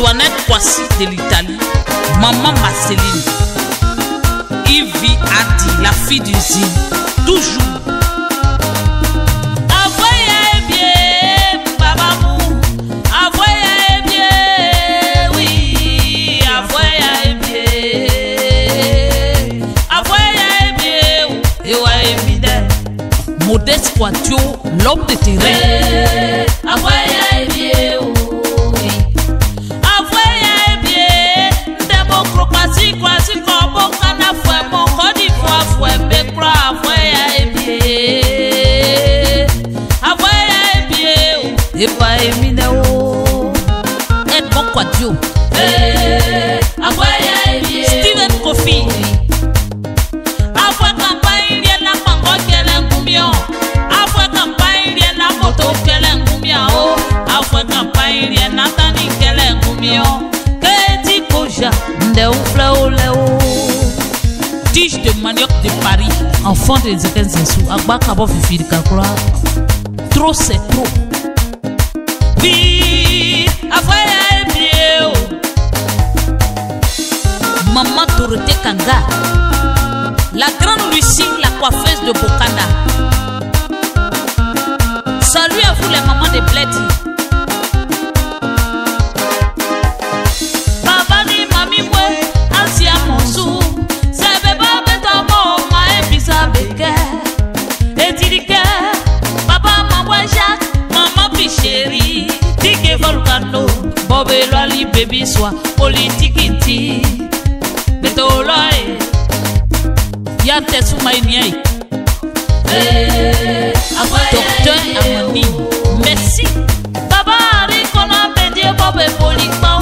Antoinette Kwasi de l'Italie, maman Marceline, Ivy Adi, la fille d'usine, toujours. Modeste Quatio, l'homme de terrain. Edmond Quatio, Steven Kofi. Tige de manioc de Paris, enfant de Zekenzensou, Agba Kabo Fifi de Kakura. Trop c'est trop. Oui, Avoya Ebio. Maman Dorothée Kanga, la grande Lucie, la coiffeuse de Bokanda. Salut à vous les mamans de Bledi. Bobe loli baby soit politique inti betoloy ya tesu mainiai docteur Amani merci baba ri kona bedi bobe polikpao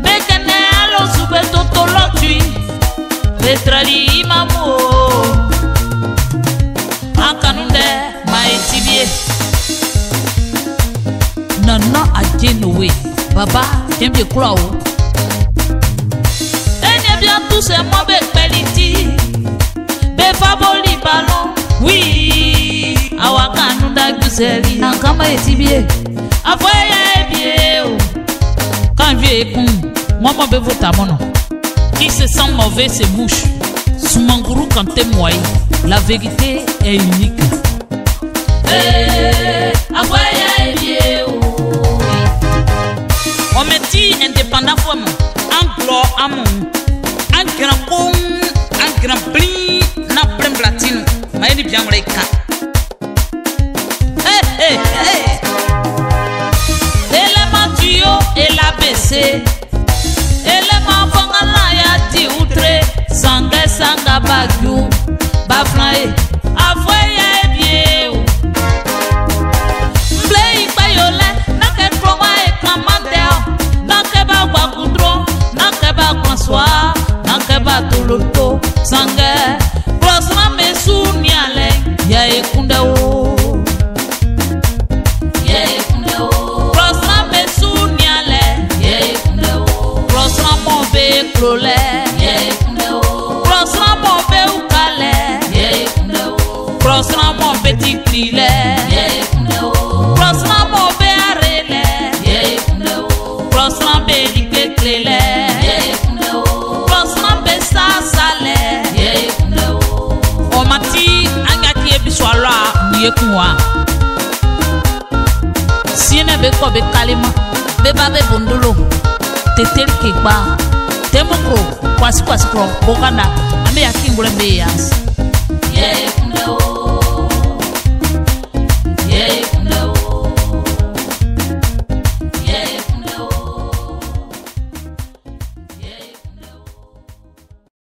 bekene alo sube totolotui betrali imamo akanunde maitibie Nana Adjenowe, Baba, j'aime bien croire. Et bien tous ces mots beliti, befaboli ballon, oui, awakanunda guseli, nakama etibie, avoya bien. Quand vieux est con, moi m'en bevo tamono. Qui se sent mauvais se mouche. Soumangourou quand t'es moi, la vérité est unique. Avoya bien. On me dit indépendant femme, en gloire à mon, en grand con, en grand pli, na prem platine, mais il bien les cas. Élément duo et la BC, élément fangala ya ti outre, sanga sanga bagou, baflae, avoya bien. Play bayole, na ket proma e kamandel. François, Nankeba Toloto, Sangue, Prosma Mesuniale, Yaekundao, Prosma Mesuniale, Prosma Mombe Clole, Prosma Mombe Ukale, Prosma Mombe Tikrile, Prosma Mombe Arele, Prosma Belike Clele. Si ne be ko be kalima be ba be bondolo tetel kekba temoko kwasi kwasi pro bokanda ambe yakingule be yas